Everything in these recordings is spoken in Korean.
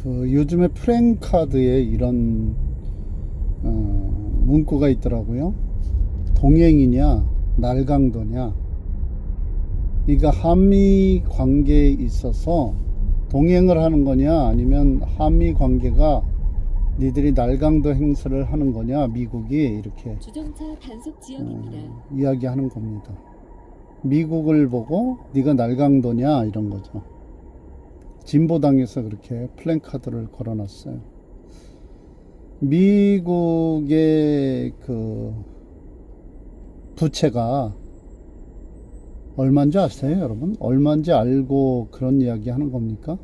요즘에 프랭카드에 이런 문구가 있더라고요. 동행이냐 날강도냐. 그러니까 한미 관계에 있어서 동행을 하는 거냐, 아니면 한미 관계가 니들이 날강도 행사를 하는 거냐, 미국이 이렇게 주정차 단속 지역입니다. 이야기하는 겁니다. 미국을 보고 네가 날강도냐 이런 거죠. 진보당에서 그렇게 플랜카드를 걸어놨어요. 미국의 그 부채가 얼마인지 아세요, 여러분? 얼마인지 알고 그런 이야기 하는 겁니까?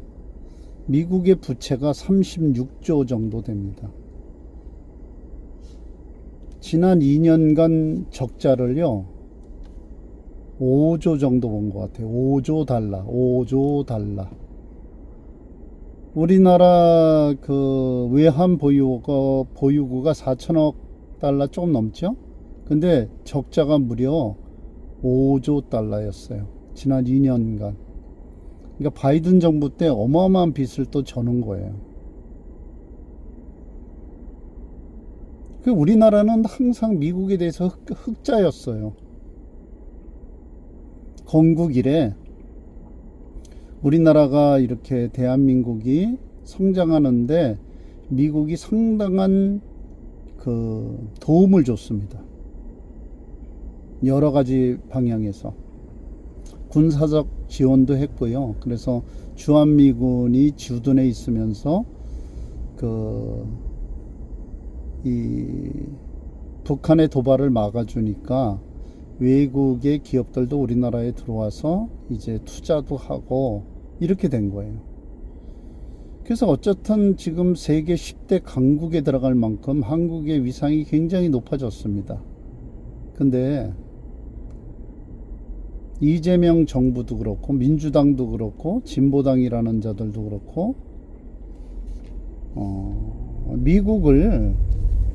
미국의 부채가 36조 정도 됩니다. 지난 2년간 적자를요 5조 정도 본 것 같아요. 5조 달러, 5조 달러. 우리나라 그 외환 보유고가 4천억 달러 조금 넘죠? 근데 적자가 무려 5조 달러였어요. 지난 2년간. 그러니까 바이든 정부 때 어마어마한 빚을 또 져놓은 거예요. 우리나라는 항상 미국에 대해서 흑자였어요. 건국 이래 우리나라가 이렇게 대한민국이 성장하는데 미국이 상당한 그 도움을 줬습니다. 여러 가지 방향에서 군사적 지원도 했고요. 그래서 주한미군이 주둔해 있으면서 이 북한의 도발을 막아주니까 외국의 기업들도 우리나라에 들어와서 이제 투자도 하고 이렇게 된 거예요. 그래서 어쨌든 지금 세계 10대 강국에 들어갈 만큼 한국의 위상이 굉장히 높아졌습니다. 근데 이재명 정부도 그렇고 민주당도 그렇고 진보당이라는 자들도 그렇고 미국을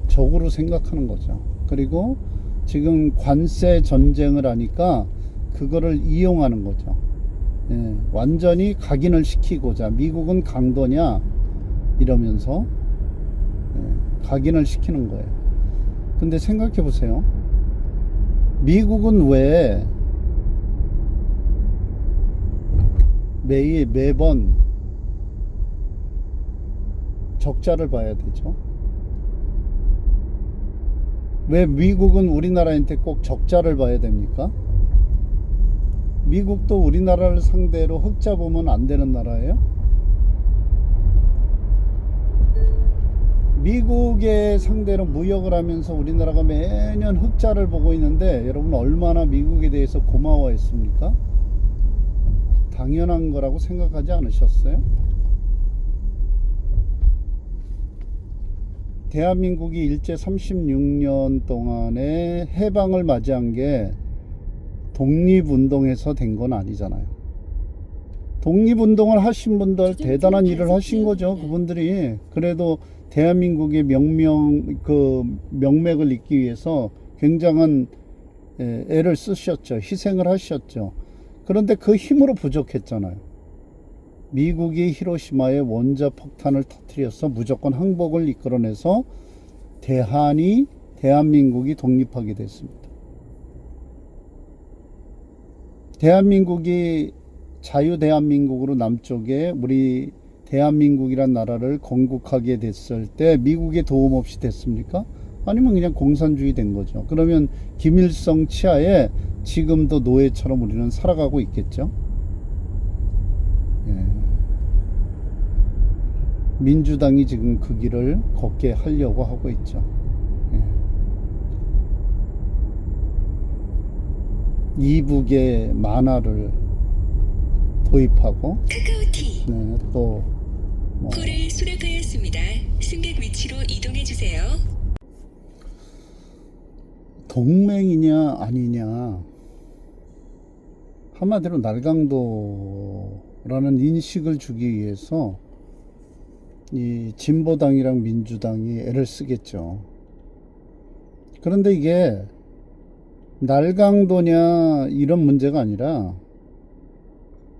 적으로 생각하는 거죠. 그리고 지금 관세 전쟁을 하니까 그거를 이용하는 거죠. 예, 완전히 각인을 시키고자 미국은 강도냐 이러면서 각인을 시키는 거예요. 근데 생각해 보세요. 미국은 왜 매번 적자를 봐야 되죠? 왜 미국은 우리나라한테 꼭 적자를 봐야 됩니까? 미국도 우리나라를 상대로 흑자 보면 안 되는 나라예요? 미국의 상대로 무역을 하면서 우리나라가 매년 흑자를 보고 있는데 여러분 얼마나 미국에 대해서 고마워했습니까? 당연한 거라고 생각하지 않으셨어요? 대한민국이 일제 36년 동안에 해방을 맞이한 게 독립운동에서 된 건 아니잖아요. 독립운동을 하신 분들 대단한 일을 하신 거죠. 그분들이. 그래도 대한민국의 명맥을 잇기 위해서 굉장한 애를 쓰셨죠. 희생을 하셨죠. 그런데 그 힘으로 부족했잖아요. 미국이 히로시마에 원자 폭탄을 터뜨려서 무조건 항복을 이끌어내서 대한민국이 독립하게 됐습니다. 대한민국이 자유대한민국으로 남쪽에 우리 대한민국이란 나라를 건국하게 됐을 때 미국의 도움 없이 됐습니까? 아니면 그냥 공산주의 된 거죠. 그러면 김일성 치하에 지금도 노예처럼 우리는 살아가고 있겠죠. 예. 민주당이 지금 그 길을 걷게 하려고 하고 있죠. 예. 이북의 만화를 도입하고 또 콜을 수락하였습니다. 승객 위치로 이동해 주세요. 동맹이냐 아니냐, 한마디로 날강도라는 인식을 주기 위해서 이 진보당이랑 민주당이 애를 쓰겠죠. 그런데 이게 날강도냐 이런 문제가 아니라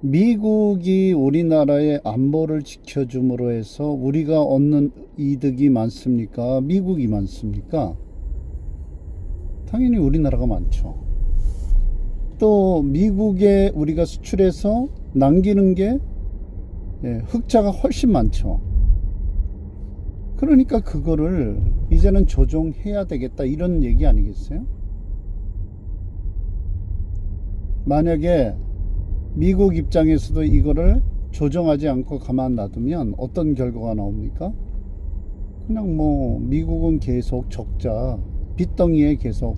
미국이 우리나라의 안보를 지켜줌으로 해서 우리가 얻는 이득이 많습니까? 미국이 많습니까? 당연히 우리나라가 많죠. 또 미국에 우리가 수출해서 남기는 게 흑자가 훨씬 많죠. 그러니까 그거를 이제는 조정해야 되겠다, 이런 얘기 아니겠어요? 만약에 미국 입장에서도 이거를 조정하지 않고 가만 놔두면 어떤 결과가 나옵니까? 그냥 뭐 미국은 계속 적자, 빚덩이에 계속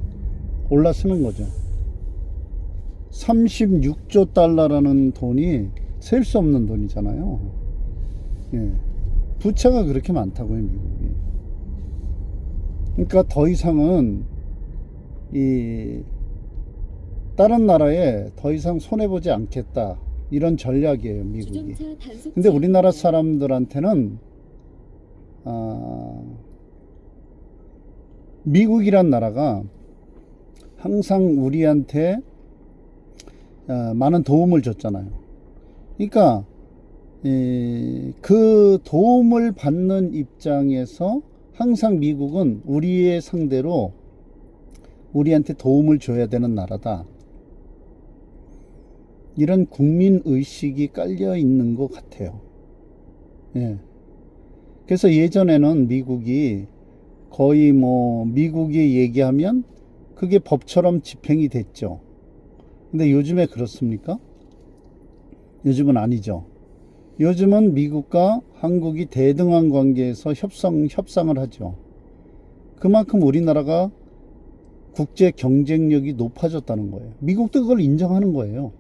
올라서는 거죠. 36조 달러라는 돈이 셀 수 없는 돈이잖아요. 예. 부채가 그렇게 많다고요, 미국이. 그러니까 더 이상은 이 다른 나라에 더 이상 손해보지 않겠다, 이런 전략이에요, 미국이. 근데 우리나라 사람들한테는 미국이란 나라가 항상 우리한테 많은 도움을 줬잖아요. 그러니까 그 도움을 받는 입장에서 항상 미국은 우리의 상대로 우리한테 도움을 줘야 되는 나라다, 이런 국민의식이 깔려 있는 것 같아요. 예. 그래서 예전에는 미국이 거의 뭐 미국이 얘기하면 그게 법처럼 집행이 됐죠. 근데 요즘에 그렇습니까? 요즘은 아니죠. 요즘은 미국과 한국이 대등한 관계에서 협상을 하죠. 그만큼 우리나라가 국제 경쟁력이 높아졌다는 거예요. 미국도 그걸 인정하는 거예요.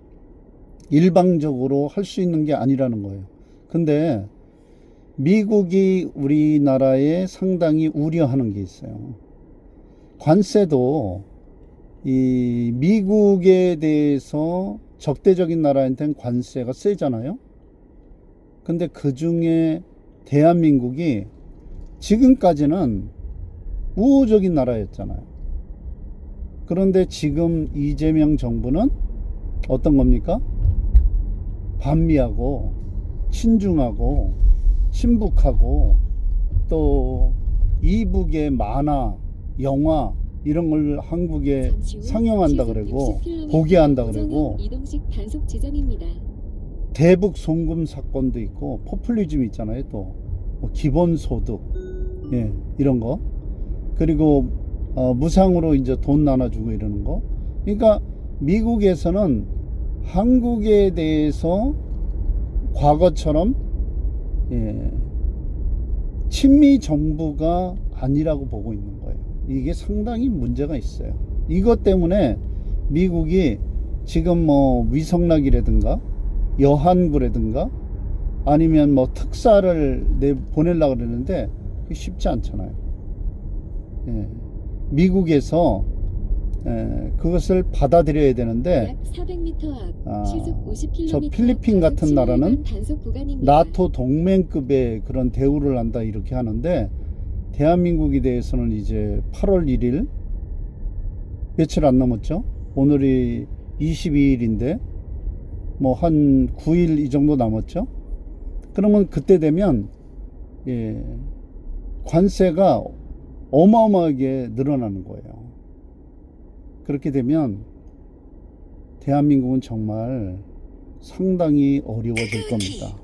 일방적으로 할 수 있는 게 아니라는 거예요. 근데 미국이 우리나라에 상당히 우려하는 게 있어요. 관세도 이 미국에 대해서 적대적인 나라한테는 관세가 세잖아요. 근데 그 중에 대한민국이 지금까지는 우호적인 나라였잖아요. 그런데 지금 이재명 정부는 어떤 겁니까? 반미하고 친중하고 친북하고 또 이북의 만화, 영화 이런 걸 한국에 상영한다 그러고 보게 한다 그러고 이동식 단속 지점입니다. 대북 송금 사건도 있고 포퓰리즘 있잖아요. 또 뭐 기본소득, 예, 이런 거, 그리고 무상으로 이제 돈 나눠주고 이러는 거. 그러니까 미국에서는 한국에 대해서 과거처럼 친미 정부가 아니라고 보고 있는 거예요. 이게 상당히 문제가 있어요. 이것 때문에 미국이 지금 뭐 위성락이라든가 여한구라든가 아니면 뭐 특사를 보내려고 그러는데 그게 쉽지 않잖아요. 미국에서 그것을 받아들여야 되는데 약 400m 앞 시속 50km 저 필리핀 같은 나라는 단속 구간입니다. 나토 동맹급의 그런 대우를 한다 이렇게 하는데 대한민국에 대해서는 이제 8월 1일 며칠 안 남았죠. 오늘이 22일인데 뭐 한 9일 이 정도 남았죠. 그러면 그때 되면 관세가 어마어마하게 늘어나는 거예요. 그렇게 되면 대한민국은 정말 상당히 어려워질 겁니다.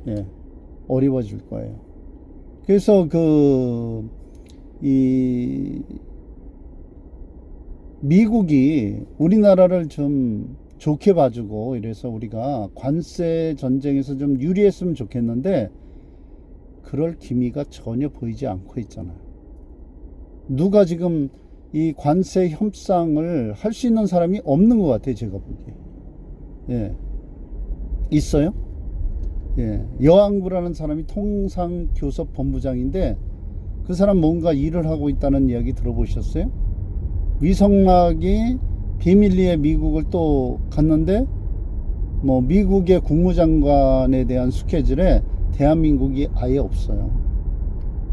예, 어려워질 거예요. 그래서 미국이 우리나라를 좀 좋게 봐주고 이래서 우리가 관세 전쟁에서 좀 유리했으면 좋겠는데 그럴 기미가 전혀 보이지 않고 있잖아요. 누가 지금 이 관세 협상을 할 수 있는 사람이 없는 것 같아요, 제가 보기에. 예. 있어요? 예. 여한구라는 사람이 통상교섭본부장인데 그 사람 뭔가 일을 하고 있다는 이야기 들어보셨어요? 위성락이 비밀리에 미국을 또 갔는데 뭐 미국의 국무장관에 대한 스케줄에 대한민국이 아예 없어요.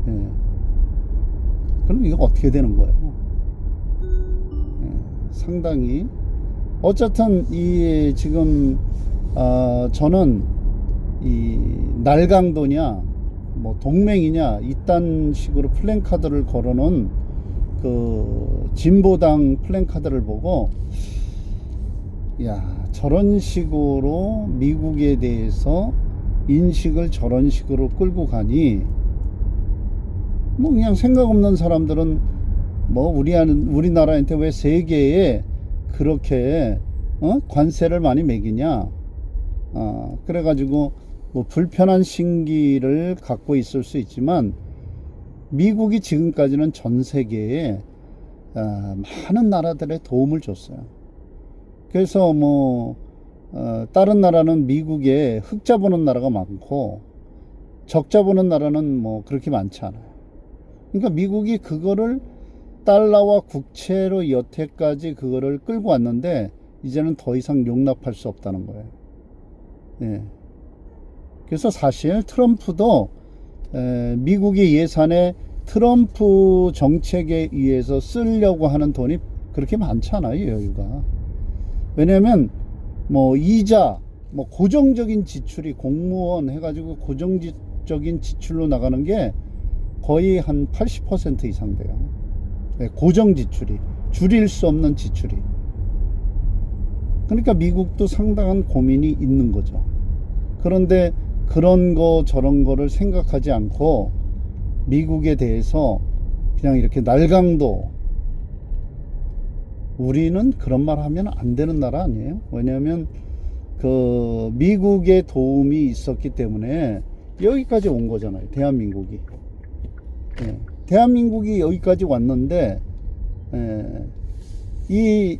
예. 그럼 이거 어떻게 되는 거예요? 예. 상당히 어쨌든 이 지금 저는 이 날강도냐 뭐 동맹이냐 이딴 식으로 플랜카드를 걸어놓은 그 진보당 플랜카드를 보고, 야, 저런 식으로 미국에 대해서 인식을 저런 식으로 끌고 가니, 뭐 그냥 생각 없는 사람들은 뭐 우리나라한테 왜 세계에 그렇게 관세를 많이 매기냐, 그래가지고 뭐 불편한 심기를 갖고 있을 수 있지만, 미국이 지금까지는 전 세계에 많은 나라들의 도움을 줬어요. 그래서 뭐 다른 나라는 미국에 흑자 보는 나라가 많고 적자 보는 나라는 뭐 그렇게 많지 않아요. 그러니까 미국이 그거를 달러와 국채로 여태까지 그거를 끌고 왔는데, 이제는 더 이상 용납할 수 없다는 거예요. 예. 그래서 사실 트럼프도 미국의 예산에 트럼프 정책에 의해서 쓰려고 하는 돈이 그렇게 많지 않아요, 여유가. 왜냐면 뭐 이자, 뭐 고정적인 지출이 공무원 해가지고 고정적인 지출로 나가는 게 거의 한 80% 이상 돼요. 네, 고정 지출이, 줄일 수 없는 지출이. 그러니까 미국도 상당한 고민이 있는 거죠. 그런데 그런 거 저런 거를 생각하지 않고 미국에 대해서 그냥 이렇게 날강도, 우리는 그런 말 하면 안 되는 나라 아니에요? 왜냐하면 그 미국의 도움이 있었기 때문에 여기까지 온 거잖아요, 대한민국이. 예, 대한민국이 여기까지 왔는데, 이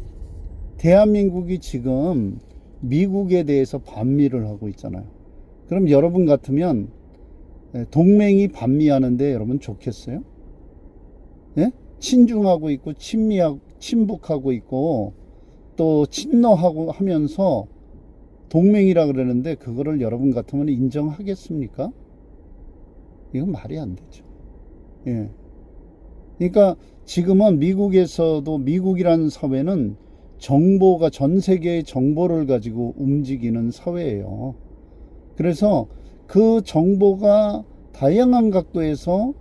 대한민국이 지금 미국에 대해서 반미를 하고 있잖아요. 그럼 여러분 같으면 동맹이 반미하는데 여러분 좋겠어요? 예? 친중하고 있고 친북하고 있고 또 친노하고 하면서 동맹이라 그러는데, 그거를 여러분 같으면 인정하겠습니까? 이건 말이 안 되죠. 예. 그러니까 지금은 미국에서도, 미국이라는 사회는 정보가, 전 세계의 정보를 가지고 움직이는 사회예요. 그래서 그 정보가 다양한 각도에서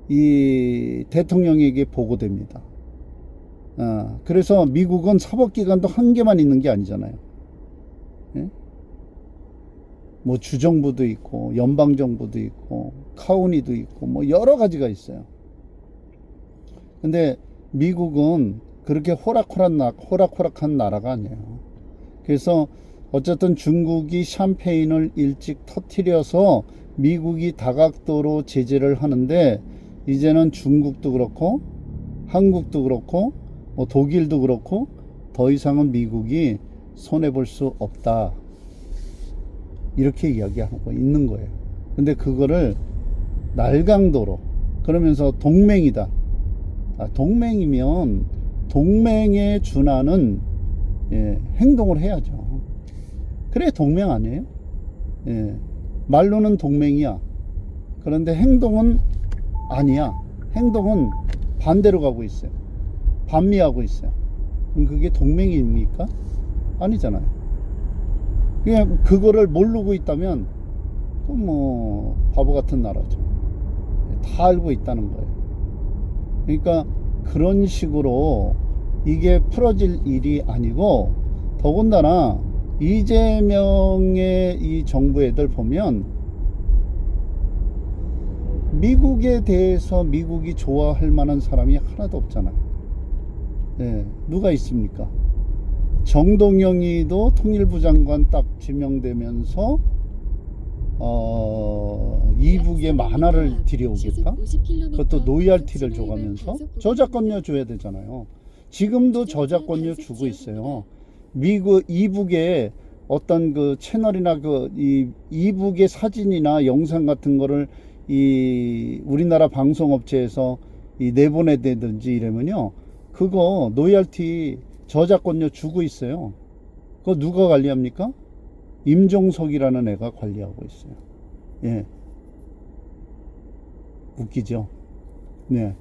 이 대통령에게 보고됩니다. 그래서 미국은 사법기관도 한 개만 있는 게 아니잖아요. 예? 뭐 주정부도 있고 연방정부도 있고 카운티도 있고 뭐 여러 가지가 있어요. 근데 미국은 그렇게 호락호락한 나라가 아니에요. 그래서 어쨌든 중국이 샴페인을 일찍 터뜨려서 미국이 다각도로 제재를 하는데, 이제는 중국도 그렇고 한국도 그렇고 뭐 독일도 그렇고 더 이상은 미국이 손해볼 수 없다, 이렇게 이야기하고 있는 거예요. 근데 그거를 날강도로, 그러면서 동맹이다. 동맹이면 동맹에 준하는 행동을 해야죠. 그래 동맹 아니에요? 말로는 동맹이야. 그런데 행동은 아니야. 행동은 반대로 가고 있어요. 반미하고 있어요. 그럼 그게 동맹입니까? 아니잖아요. 그냥 그거를 모르고 있다면 뭐 바보 같은 나라죠. 다 알고 있다는 거예요. 그러니까 그런 식으로 이게 풀어질 일이 아니고, 더군다나 이재명의 이 정부 애들 보면 미국에 대해서 미국이 좋아할 만한 사람이 하나도 없잖아요. 누가 있습니까? 정동영이도 통일부 장관 딱 지명되면서 이북에 만화를 들여오겠다? 그것도 로열티를 줘가면서 저작권료 줘야 되잖아요. 지금도 저작권료 주고 있어요. 이북에 어떤 그 채널이나 이북의 사진이나 영상 같은 거를 우리나라 방송업체에서 내보내든지 이러면요, 그거 로열티 저작권료 주고 있어요. 그거 누가 관리합니까? 임종석이라는 애가 관리하고 있어요. 예. 웃기죠? 네.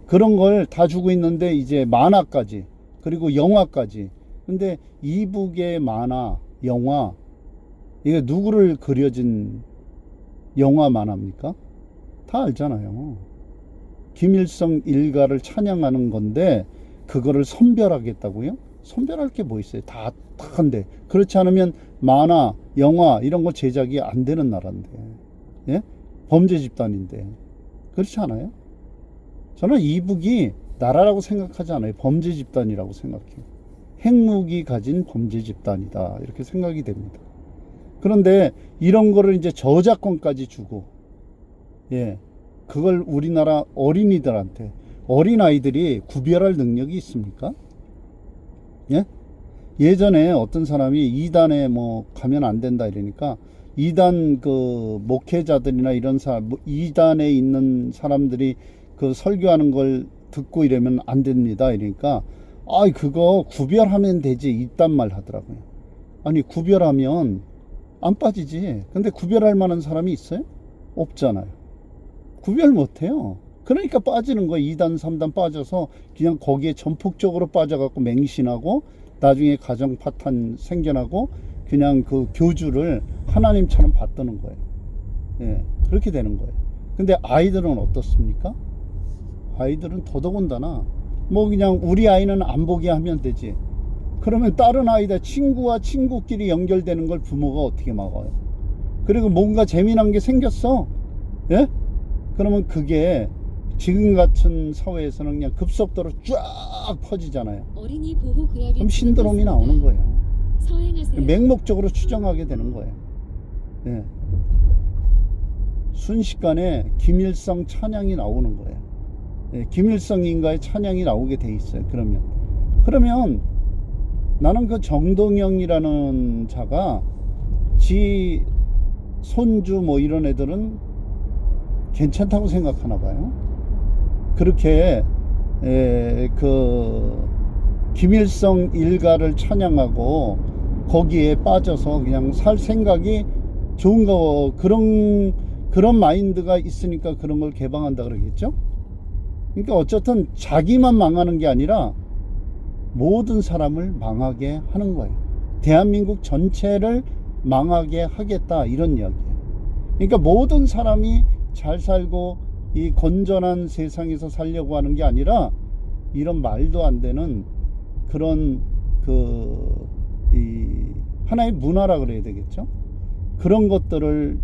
그런 걸 다 주고 있는데, 이제 만화까지, 그리고 영화까지. 근데 이북의 만화, 영화, 이게 누구를 그려진 영화 만화입니까? 다 알잖아요. 김일성 일가를 찬양하는 건데 그거를 선별하겠다고요? 선별할 게 뭐 있어요? 다 한데. 그렇지 않으면 만화, 영화 이런 거 제작이 안 되는 나라인데, 예? 범죄 집단인데. 그렇지 않아요? 저는 이북이 나라라고 생각하지 않아요. 범죄 집단이라고 생각해요. 핵무기 가진 범죄 집단이다, 이렇게 생각이 됩니다. 그런데 이런 거를 이제 저작권까지 주고, 예, 그걸 우리나라 어린이들한테, 어린아이들이 구별할 능력이 있습니까? 예? 예전에 어떤 사람이 2단에 뭐 가면 안 된다 이러니까 2단 그 목회자들이나 이런 사람, 2단에 있는 사람들이 그 설교하는 걸 듣고 이러면 안 됩니다 이러니까, 아, 그거 구별하면 되지, 이딴 말 하더라고요. 아니, 구별하면 안 빠지지. 근데 구별할 만한 사람이 있어요? 없잖아요. 구별 못해요. 그러니까 빠지는 거예요. 2단 3단 빠져서 그냥 거기에 전폭적으로 빠져갖고 맹신하고 나중에 가정 파탄 생겨나고 그냥 그 교주를 하나님처럼 받드는 거예요. 예, 그렇게 되는 거예요. 근데 아이들은 어떻습니까? 아이들은 더더군다나 뭐 그냥 우리 아이는 안 보게 하면 되지. 그러면 다른 아이들, 친구와 친구끼리 연결되는 걸 부모가 어떻게 막아요? 그리고 뭔가 재미난 게 생겼어. 예? 그러면 그게 지금 같은 사회에서는 그냥 급속도로 쫙 퍼지잖아요. 어린이 보호 구역이 그럼 신드롬이 나오는 거예요. 서행하세요. 맹목적으로 추정하게 되는 거예요. 예. 순식간에 김일성 찬양이 나오는 거예요. 예, 김일성 인가의 찬양이 나오게 돼 있어요. 그러면 나는 그 정동영이라는 자가 지 손주 뭐 이런 애들은 괜찮다고 생각하나 봐요. 그렇게 그 김일성 일가를 찬양하고 거기에 빠져서 그냥 살 생각이 좋은 거, 그런 마인드가 있으니까 그런 걸 개방한다 그러겠죠. 그러니까 어쨌든 자기만 망하는 게 아니라 모든 사람을 망하게 하는 거예요. 대한민국 전체를 망하게 하겠다, 이런 이야기예요. 그러니까 모든 사람이 잘 살고 이 건전한 세상에서 살려고 하는 게 아니라 이런 말도 안 되는 그런 이 하나의 문화라 그래야 되겠죠. 그런 것들을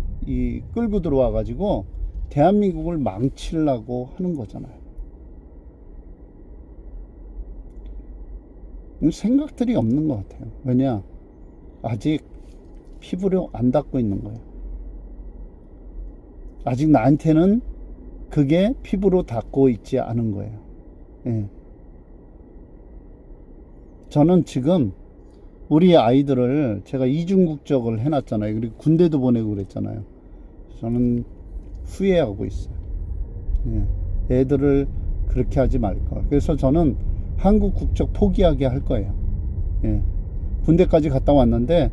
끌고 들어와 가지고 대한민국을 망치려고 하는 거잖아요. 생각들이 없는 것 같아요. 왜냐? 아직 피부를 안 닦고 있는 거예요. 아직 나한테는 그게 피부로 닿고 있지 않은 거예요. 예. 저는 지금 우리 아이들을 제가 이중국적을 해놨잖아요. 그리고 군대도 보내고 그랬잖아요. 저는 후회하고 있어요. 예. 애들을 그렇게 하지 말걸. 그래서 저는 한국 국적 포기하게 할 거예요. 예. 군대까지 갔다 왔는데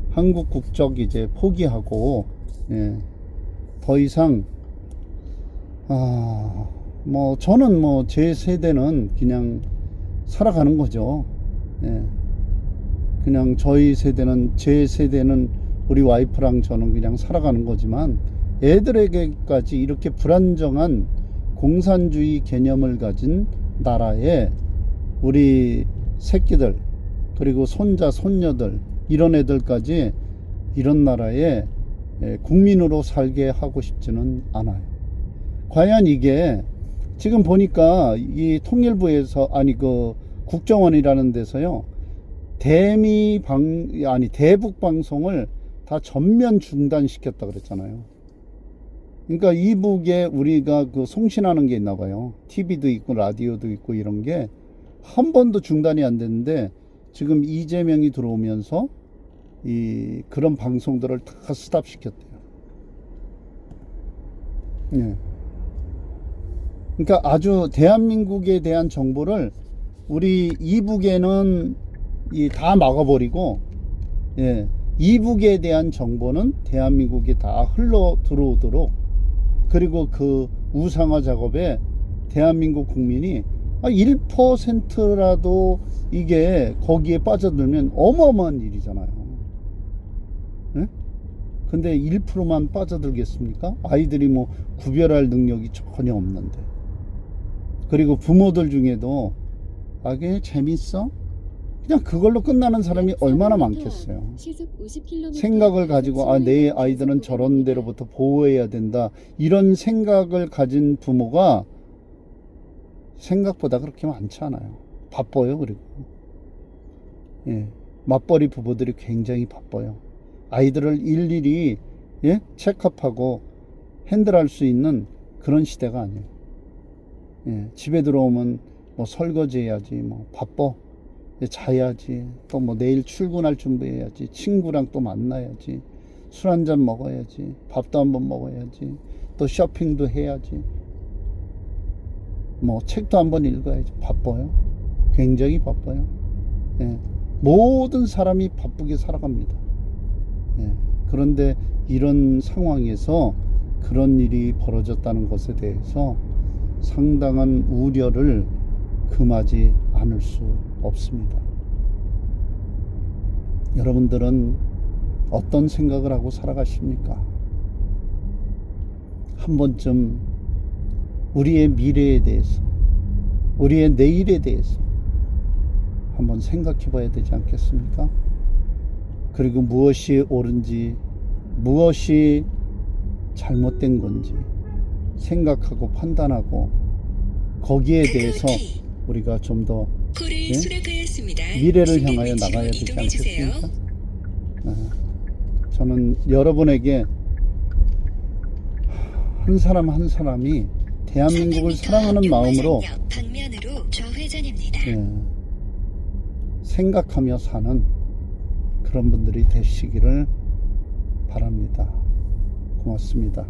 한국 국적 이제 포기하고, 예. 더 이상 뭐 저는 뭐 제 세대는 그냥 살아가는 거죠. 예. 그냥 저희 세대는, 제 세대는 우리 와이프랑 저는 그냥 살아가는 거지만 애들에게까지 이렇게 불안정한 공산주의 개념을 가진 나라에 우리 새끼들 그리고 손자 손녀들 이런 애들까지 이런 나라에 국민으로 살게 하고 싶지는 않아요. 과연 이게 지금 보니까 이 통일부에서, 그 국정원이라는 데서요, 대북 방송을 다 전면 중단시켰다 그랬잖아요. 그러니까 이북에 우리가 그 송신하는 게 있나 봐요. TV도 있고 라디오도 있고 이런 게 한 번도 중단이 안 됐는데 지금 이재명이 들어오면서 그런 방송들을 다 스탑시켰대요. 예. 그러니까 아주 대한민국에 대한 정보를 우리 이북에는 다 막아버리고, 예, 이북에 대한 정보는 대한민국에 다 흘러 들어오도록, 그리고 그 우상화 작업에 대한민국 국민이 1%라도 이게 거기에 빠져들면 어마어마한 일이잖아요. 예? 근데 1%만 빠져들겠습니까? 아이들이 뭐 구별할 능력이 전혀 없는데. 그리고 부모들 중에도 그게 재밌어? 그냥 그걸로 끝나는 사람이 얼마나 많겠어요. 시속 50km 생각을 가지고 내 아이들은 저런 데로부터 보호해야 된다, 이런 생각을 가진 부모가 생각보다 그렇게 많지 않아요. 바빠요. 그리고 맞벌이 부부들이 굉장히 바빠요. 아이들을 일일이 체크업하고 핸들할 수 있는 그런 시대가 아니에요. 집에 들어오면 뭐 설거지 해야지, 뭐 바빠, 자야지, 또 뭐 내일 출근할 준비해야지, 친구랑 또 만나야지, 술 한잔 먹어야지, 밥도 한번 먹어야지, 또 쇼핑도 해야지, 뭐 책도 한번 읽어야지. 바빠요. 굉장히 바빠요. 모든 사람이 바쁘게 살아갑니다. 그런데 이런 상황에서 그런 일이 벌어졌다는 것에 대해서 상당한 우려를 금하지 않을 수 없습니다. 여러분들은 어떤 생각을 하고 살아가십니까? 한 번쯤 우리의 미래에 대해서, 우리의 내일에 대해서 한번 생각해 봐야 되지 않겠습니까? 그리고 무엇이 옳은지, 무엇이 잘못된 건지 생각하고 판단하고, 거기에 대해서 우리가 좀 더 미래를 향하여 나가야 되지 않겠습니까? 저는 여러분에게 한 사람 한 사람이 대한민국을 사랑하는 마음으로 생각하며 사는 그런 분들이 되시기를 바랍니다. 고맙습니다.